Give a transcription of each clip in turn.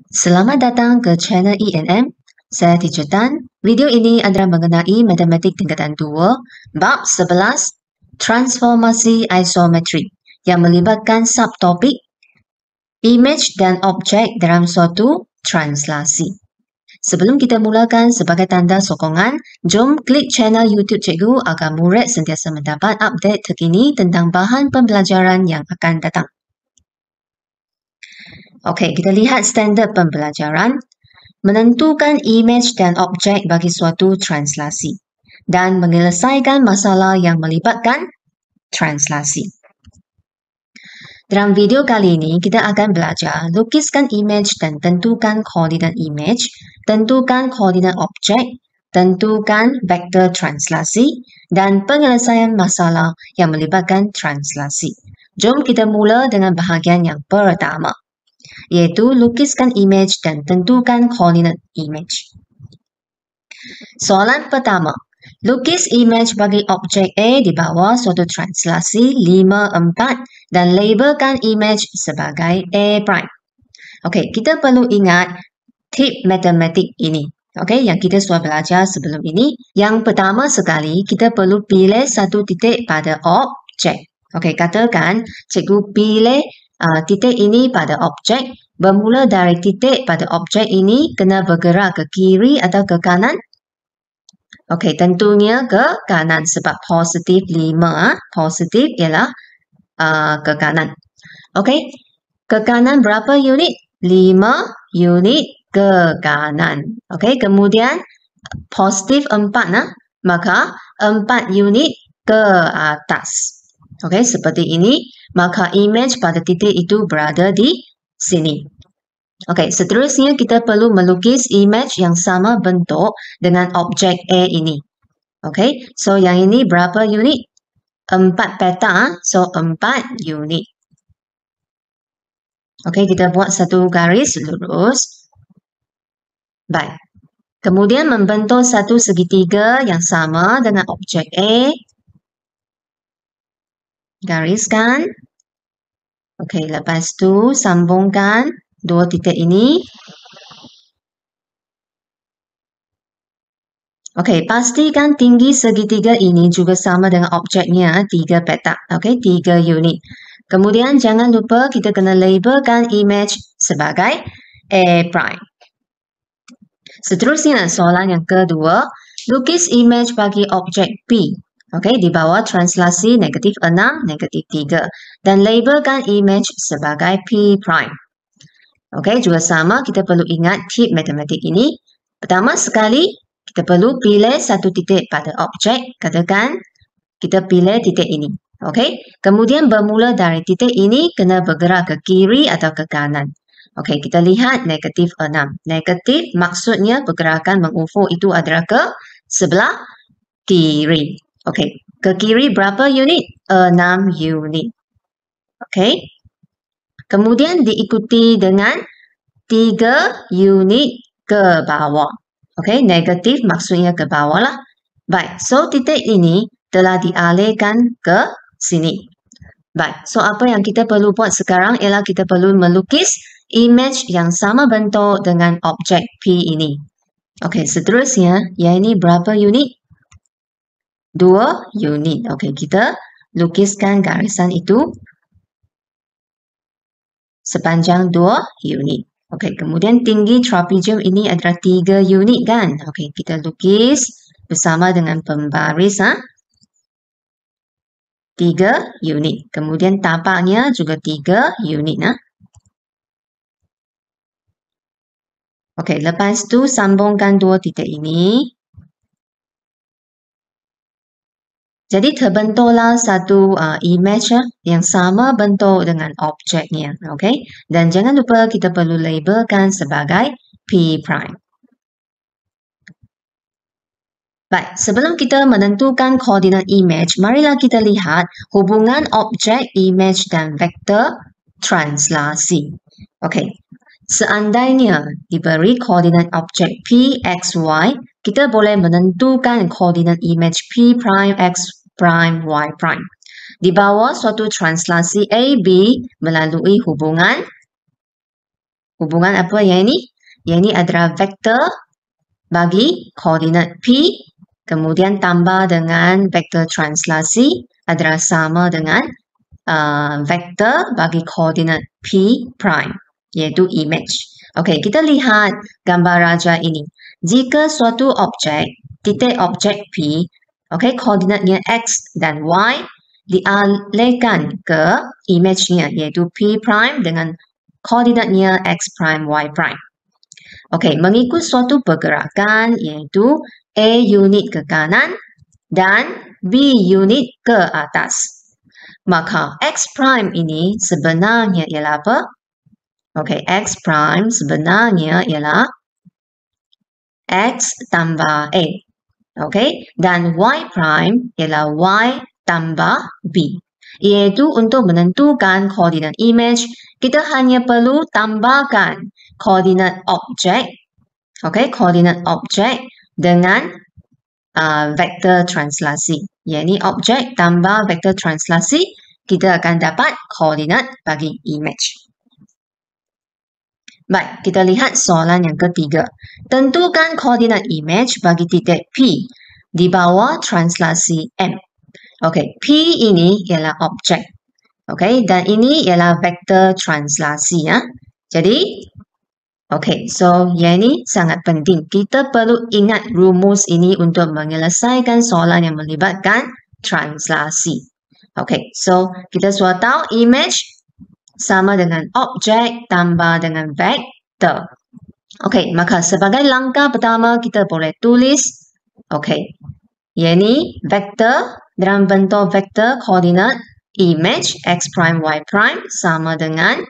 Selamat datang ke channel ENM. Saya Teacher Tan. Video ini adalah mengenai matematik tingkatan 2, bab 11, transformasi isometrik yang melibatkan subtopik image dan objek dalam suatu translasi. Sebelum kita mulakan, sebagai tanda sokongan, jom klik channel YouTube Cikgu agar murid sentiasa mendapat update terkini tentang bahan pembelajaran yang akan datang. Okey, kita lihat standard pembelajaran. Menentukan image dan objek bagi suatu translasi dan menyelesaikan masalah yang melibatkan translasi. Dalam video kali ini, kita akan belajar lukiskan image dan tentukan koordinat image, tentukan koordinat objek, tentukan vektor translasi, dan penyelesaian masalah yang melibatkan translasi. Jom kita mula dengan bahagian yang pertama, iaitu lukiskan image dan tentukan koordinat image. Soalan pertama, lukis image bagi objek A di bawah suatu translasi 5, 4 dan labelkan image sebagai A'. Okey, kita perlu ingat tip matematik ini. Okey, yang kita sudah belajar sebelum ini. Yang pertama sekali, kita perlu pilih satu titik pada objek. Okey, katakan cikgu pilih titik ini pada objek. Bermula dari titik pada objek ini kena bergerak ke kiri atau ke kanan? Okey, tentunya ke kanan sebab positif 5. Positif ialah ke kanan. Okey, ke kanan berapa unit? 5 unit ke kanan. Okey, kemudian positif 4. Maka 4 unit ke atas. Okey, seperti ini. Maka image pada titik itu berada di sini. Okey, seterusnya kita perlu melukis image yang sama bentuk dengan objek A ini. Okey, so yang ini berapa unit? 4 peta, so 4 unit. Okey, kita buat satu garis lurus. Baik. Kemudian membentuk satu segitiga yang sama dengan objek A. Gariskan. Okey, lepas tu sambungkan dua titik ini. Okey, pastikan tinggi segitiga ini juga sama dengan objeknya 3 petak. Okey, 3 unit. Kemudian jangan lupa kita kena labelkan image sebagai A'. Seterusnya, soalan yang kedua, lukis image bagi objek P. Okey, di bawah translasi -6, -3 dan labelkan image sebagai P'. Okey, juga sama kita perlu ingat tip matematik ini. Pertama sekali, kita perlu pilih satu titik pada objek. Katakan kita pilih titik ini. Okey, kemudian bermula dari titik ini kena bergerak ke kiri atau ke kanan. Okey, kita lihat -6. Negatif maksudnya pergerakan mengufuk itu adalah ke sebelah kiri. Okey, ke kiri berapa unit? 6 unit. Okey. Kemudian diikuti dengan 3 unit ke bawah. Okey, negatif maksudnya ke bawah lah. Baik, so titik ini telah dialihkan ke sini. Baik, so apa yang kita perlu buat sekarang ialah kita perlu melukis image yang sama bentuk dengan objek P ini. Okey, seterusnya, yang ini berapa unit? 2 unit. Okey, kita lukiskan garisan itu sepanjang 2 unit. Okey, kemudian tinggi trapezium ini adalah 3 unit kan? Okey, kita lukis bersama dengan pembaris 3 unit. Kemudian tapaknya juga 3 unit. Okey, lepas tu sambungkan dua titik ini. Jadi terbentuklah satu image yang sama bentuk dengan objeknya. Okey, dan jangan lupa kita perlu labelkan sebagai P'. Baik, sebelum kita menentukan koordinat image, marilah kita lihat hubungan objek, image dan vektor translasi. Okey, seandainya diberi koordinat objek P, X, Y, kita boleh menentukan koordinat image P', X', Y'. Di bawah suatu translasi A, B melalui hubungan Hubungan apa yang ini? Yang ini adalah vektor bagi koordinat P, kemudian tambah dengan vektor translasi adalah sama dengan vektor bagi koordinat P prime, iaitu image. Okey, kita lihat gambar raja ini. Jika suatu objek, titik objek P, okey, koordinatnya X dan Y, dialihkan ke image-nya, iaitu P prime dengan koordinatnya X prime, Y prime. Okey, mengikut suatu pergerakan iaitu A unit ke kanan dan B unit ke atas. Maka X prime ini sebenarnya ialah apa? Okey, X prime sebenarnya ialah X tambah A. Okey, dan Y prime ialah Y tambah B. Iaitu untuk menentukan koordinat image, kita hanya perlu tambahkan koordinat objek, okey, koordinat objek dengan vektor translasi. Yang ini objek tambah vektor translasi, kita akan dapat koordinat bagi image. Baik, kita lihat soalan yang ketiga. Tentukan koordinat image bagi titik P di bawah translasi M. Okey, P ini ialah objek. Okey, dan ini ialah vektor translasi ya. Jadi, okey, so yang ini sangat penting. Kita perlu ingat rumus ini untuk menyelesaikan soalan yang melibatkan translasi. Okey, so kita sudah tahu image sama dengan objek tambah dengan vektor. Okey, maka sebagai langkah pertama kita boleh tulis, okey, yang ini vektor dalam bentuk vektor koordinat image X prime Y prime sama dengan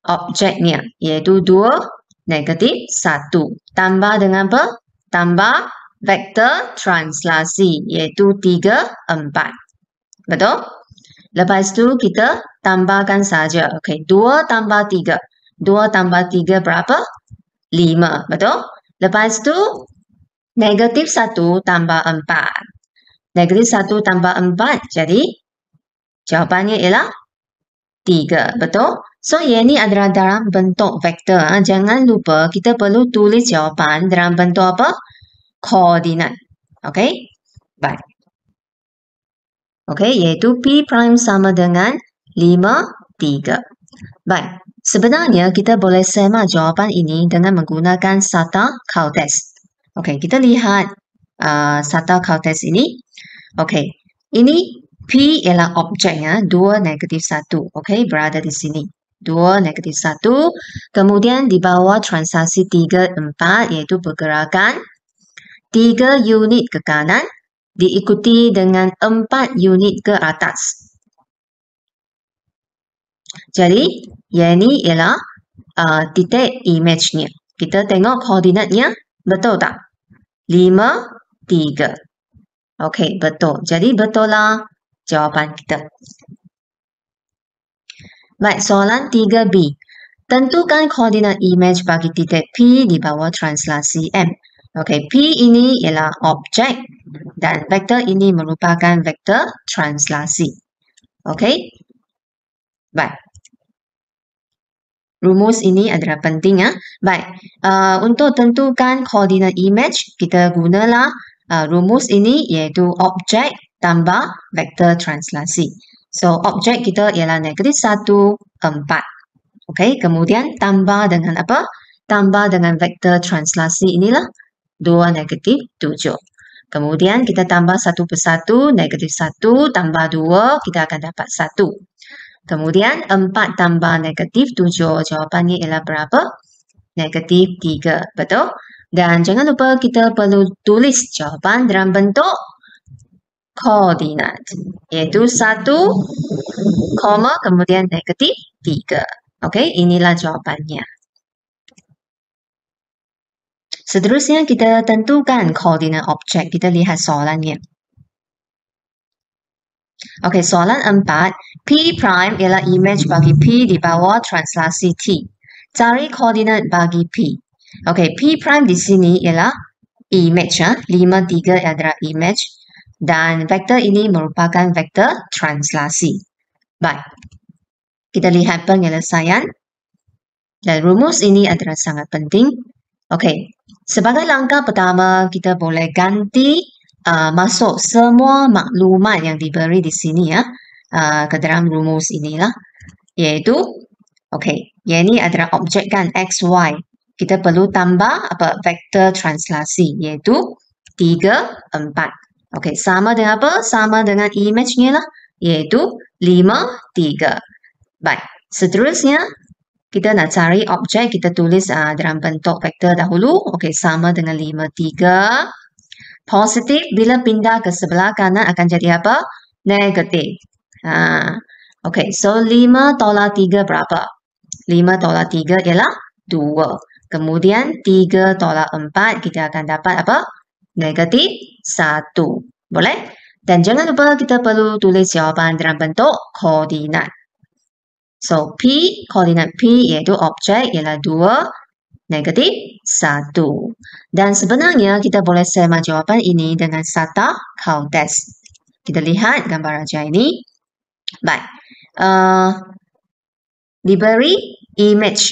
objeknya, iaitu 2, negatif 1. Tambah dengan apa? Tambah vektor translasi, iaitu 3, 4. Betul? Lepas tu kita tambahkan saja. Okey, 2 tambah 3. 2 tambah 3 berapa? 5. Betul? Lepas tu negatif 1 tambah 4. Negatif 1 tambah 4, jadi jawapannya ialah 3. Betul? So, yang ini adalah dalam bentuk vektor. Jangan lupa kita perlu tulis jawapan dalam bentuk apa? Koordinat. Okey? Baik. Okey, iaitu P prime sama dengan 5, 3. Baik, sebenarnya kita boleh semak jawapan ini dengan menggunakan Sata-Caltest. Okey, kita lihat Sata-Caltest ini. Okey, ini P ialah objeknya, 2, negatif 1. Okey, berada di sini. 2, negatif 1. Kemudian di bawah translasi 3, 4, iaitu pergerakan 3 unit ke kanan, diikuti dengan 4 unit ke atas. Jadi, yang ini ialah titik image-nya. Kita tengok koordinatnya, betul tak? 5, 3. Okey, betul. Jadi, betul lah jawapan kita. Baik, soalan 3B. Tentukan koordinat image bagi titik P di bawah translasi M. Okey, P ini ialah objek dan vektor ini merupakan vektor translasi. Okey? Baik. Rumus ini adalah penting ya. Baik, untuk tentukan koordinat image, kita gunalah rumus ini iaitu objek tambah vektor translasi. So, objek kita ialah negatif 1, 4. Okey, kemudian tambah dengan apa? Tambah dengan vektor translasi inilah 2, negatif 7. Kemudian kita tambah 1 per 1, negatif 1 tambah 2, kita akan dapat 1. Kemudian 4 tambah negatif 7, jawapannya ialah berapa? Negatif 3, betul? Dan jangan lupa kita perlu tulis jawapan dalam bentuk koordinat, iaitu 1, kemudian negatif 3. Okey, inilah jawapannya. Seterusnya kita tentukan koordinat objek. Kita lihat soalannya. Okey, soalan 4. P prime ialah image bagi P di bawah translasi T. Cari koordinat bagi P. Okey, P prime di sini ialah image. 5, 3 adalah image. Dan vektor ini merupakan vektor translasi. Baik. Kita lihat penyelesaian. Dan rumus ini adalah sangat penting. Okey, sebagai langkah pertama kita boleh ganti masuk semua maklumat yang diberi di sini ya ke dalam rumus inilah, iaitu okey, yang ini adalah objek kan x, y. Kita perlu tambah apa vektor translasi iaitu 3, 4. Okey, sama dengan apa? Sama dengan image-nya lah, iaitu 5, 3. Baik, seterusnya kita nak cari objek, kita tulis dalam bentuk vektor dahulu. Okey, sama dengan 5, 3. Positif bila pindah ke sebelah kanan akan jadi apa? Negatif. Okey, so 5 tolak 3 berapa? 5 tolak 3 ialah 2. Kemudian 3 tolak 4 kita akan dapat apa? Negatif 1. Boleh? Dan jangan lupa kita perlu tulis jawapan dalam bentuk koordinat. So, P, koordinat P iaitu objek ialah 2, negatif 1. Dan sebenarnya kita boleh sema jawapan ini dengan Sata Caldes. Kita lihat gambar raja ini. Baik. Diberi image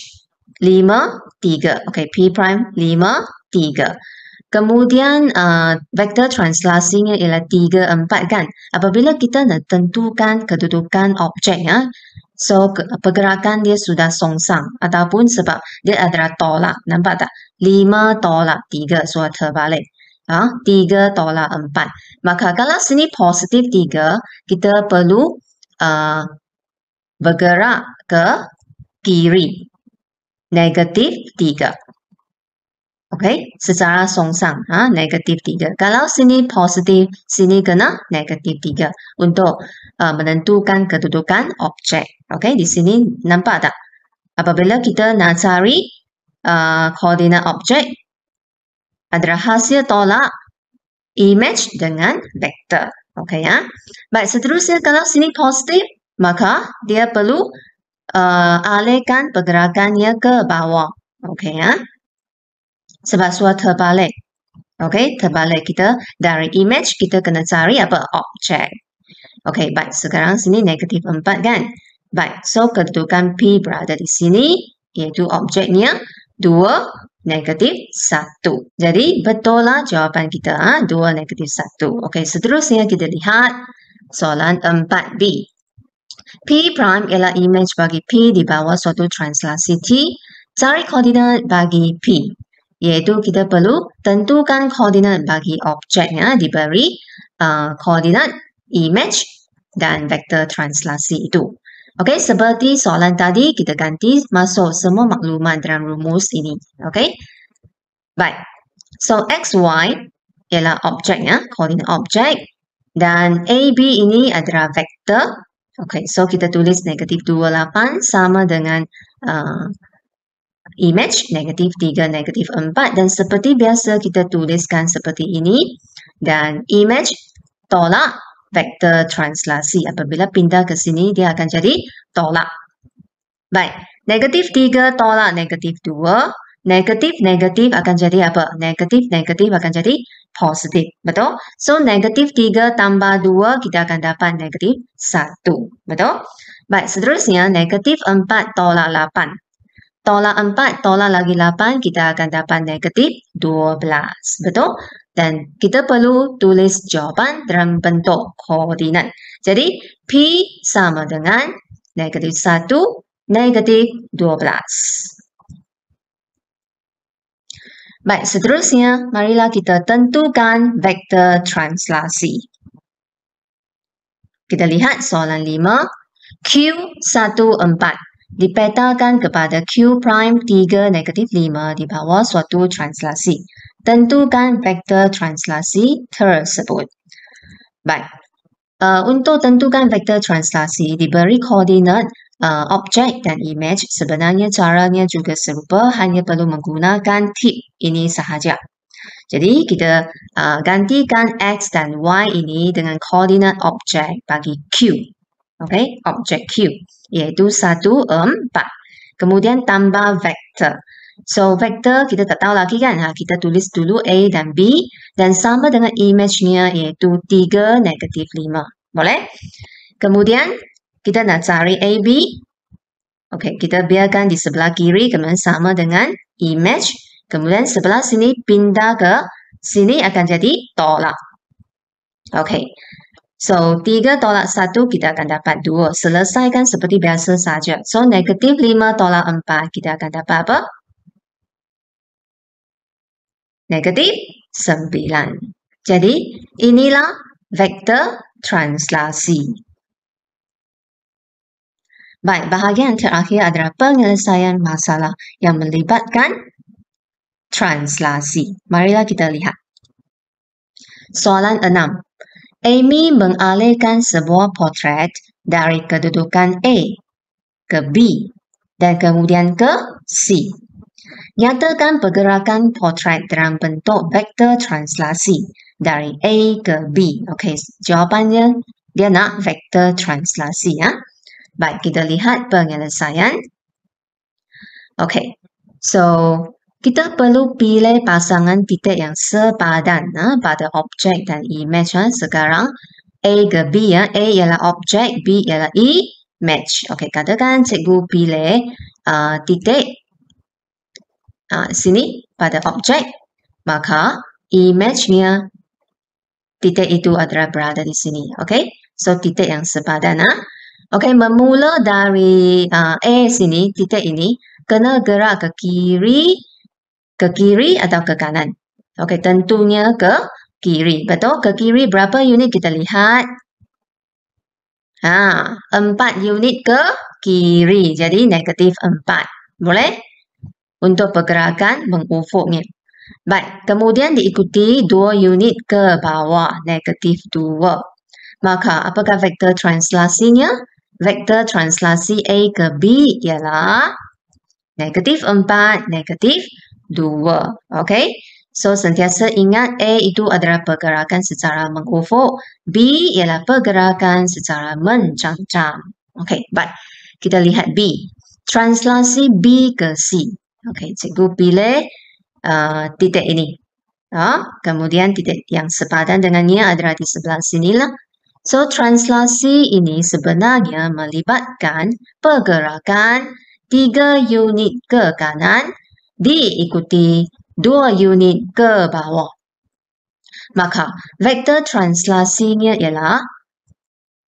5, 3. Okey, P prime 5, 3. Kemudian vektor translasinya ialah 3, 4 kan. Apabila kita nak tentukan kedudukan objek ya, so pergerakan dia sudah songsang ataupun sebab dia adalah tolak. Nampak tak? 5 tolak 3 sudah terbalik. 3 tolak 4. Maka kalau sini positif 3, kita perlu bergerak ke kiri. Negatif 3. Okey, secara songsang negatif 3. Kalau sini positif, sini kena negatif 3 untuk menentukan kedudukan objek. Okey, di sini nampak tak? Apabila kita nak cari koordinat objek adalah hasil tolak image dengan vektor. Okey ya. Baik, seterusnya kalau sini positif, maka dia perlu alihkan pergerakannya ke bawah. Okey ya. Sebab sudah terbalik. Okey, terbalik kita dari image kita kena cari apa? Objek. Okey, baik. Sekarang sini negatif 4 kan? Baik, so kedudukan P berada di sini iaitu objeknya 2, negatif 1. Jadi betul lah jawapan kita 2, negatif 1. Okey, seterusnya kita lihat soalan 4B. P prime ialah image bagi P di bawah suatu translasi T. Cari koordinat bagi P. Iaitu kita perlu tentukan koordinat bagi objek ya, diberi koordinat image dan vektor translasi itu. Okey, seperti soalan tadi kita ganti masuk semua maklumat dalam rumus ini. Okey. Baik. So x, y ialah objek ya, koordinat objek dan a, b ini adalah vektor. Okey, so kita tulis negatif 28 sama dengan image negatif 3, negatif 4 dan seperti biasa kita tuliskan seperti ini dan image tolak vektor translasi. Apabila pindah ke sini dia akan jadi tolak. Baik, negatif 3 tolak negatif 2, negatif akan jadi apa? Negatif akan jadi positif. Betul? So negatif 3 tambah 2 kita akan dapat negatif 1. Betul? Baik, seterusnya negatif 4 tolak 8. Tolak 4, tolak lagi 8, kita akan dapat negatif 12. Betul? Dan kita perlu tulis jawapan dalam bentuk koordinat. Jadi, P sama dengan negatif 1, negatif 12. Baik, seterusnya, marilah kita tentukan vektor translasi. Kita lihat soalan 5. Q14. Dipetakan kepada Q prime 3, negatif 5 di bawah suatu translasi. Tentukan vektor translasi tersebut. Baik. Untuk tentukan vektor translasi diberi koordinat objek dan image. Sebenarnya caranya juga serupa, hanya perlu menggunakan tip ini sahaja. Jadi kita gantikan X dan Y ini dengan koordinat objek bagi Q. Okey, objek Q iaitu 1, 4. Kemudian tambah vektor. So vektor kita tak tahu lagi kan, kita tulis dulu A dan B dan sama dengan image-nya iaitu 3, negatif 5. Boleh? Kemudian kita nak cari AB. Okey, kita biarkan di sebelah kiri kemudian sama dengan image. Kemudian sebelah sini pindah ke sini akan jadi tolak. Okey. So, 3 tolak 1 kita akan dapat 2. Selesaikan seperti biasa saja. So, negatif 5 tolak 4 kita akan dapat apa? Negatif 9. Jadi, inilah vektor translasi. Baik, bahagian terakhir adalah penyelesaian masalah yang melibatkan translasi. Marilah kita lihat. Soalan 6. Amy mengalihkan sebuah potret dari kedudukan A ke B dan kemudian ke C. Nyatakan pergerakan potret dalam bentuk vektor translasi dari A ke B. Okey, jawapannya dia nak vektor translasi ya. Baik, kita lihat penyelesaian. Okey, so kita perlu pilih pasangan titik yang sepadan pada objek dan image sekarang. A ke B ya, A ialah objek, B ialah image. Okey, katakan cikgu pilih titik sini pada objek, maka image-nya titik itu adalah berada di sini. Okey, so titik yang sepadan. Okey, memula dari A sini, titik ini, kena gerak ke kiri atau ke kanan. Okey, tentunya ke kiri. Betul? Ke kiri berapa unit kita lihat? 4 unit ke kiri. Jadi negatif 4. Boleh? Untuk pergerakan mengufuknya. Baik, kemudian diikuti 2 unit ke bawah, negatif 2. Maka apakah vektor translasinya? Vektor translasi A ke B ialah negatif 4, negatif 2. Okey? So, sentiasa ingat A itu adalah pergerakan secara mengufuk, B ialah pergerakan secara mencangcang. Okey, baik. Kita lihat B. Translasi B ke C. Okey, cikgu pilih titik ini. Kemudian titik yang sepadan dengannya adalah di sebelah sinilah. So, translasi ini sebenarnya melibatkan pergerakan 3 unit ke kanan diikuti 2 unit ke bawah. Maka, vektor translasinya ialah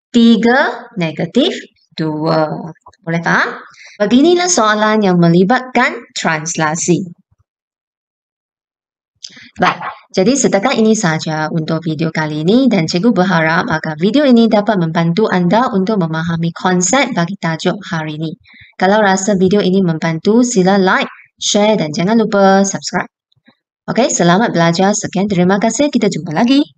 3 negatif 2. Boleh faham? Beginilah soalan yang melibatkan translasi. Baik, jadi setakat ini saja untuk video kali ini dan cikgu berharap agar video ini dapat membantu anda untuk memahami konsep bagi tajuk hari ini. Kalau rasa video ini membantu, sila like, share dan jangan lupa subscribe. Okey, selamat belajar. Sekian, terima kasih. Kita jumpa lagi.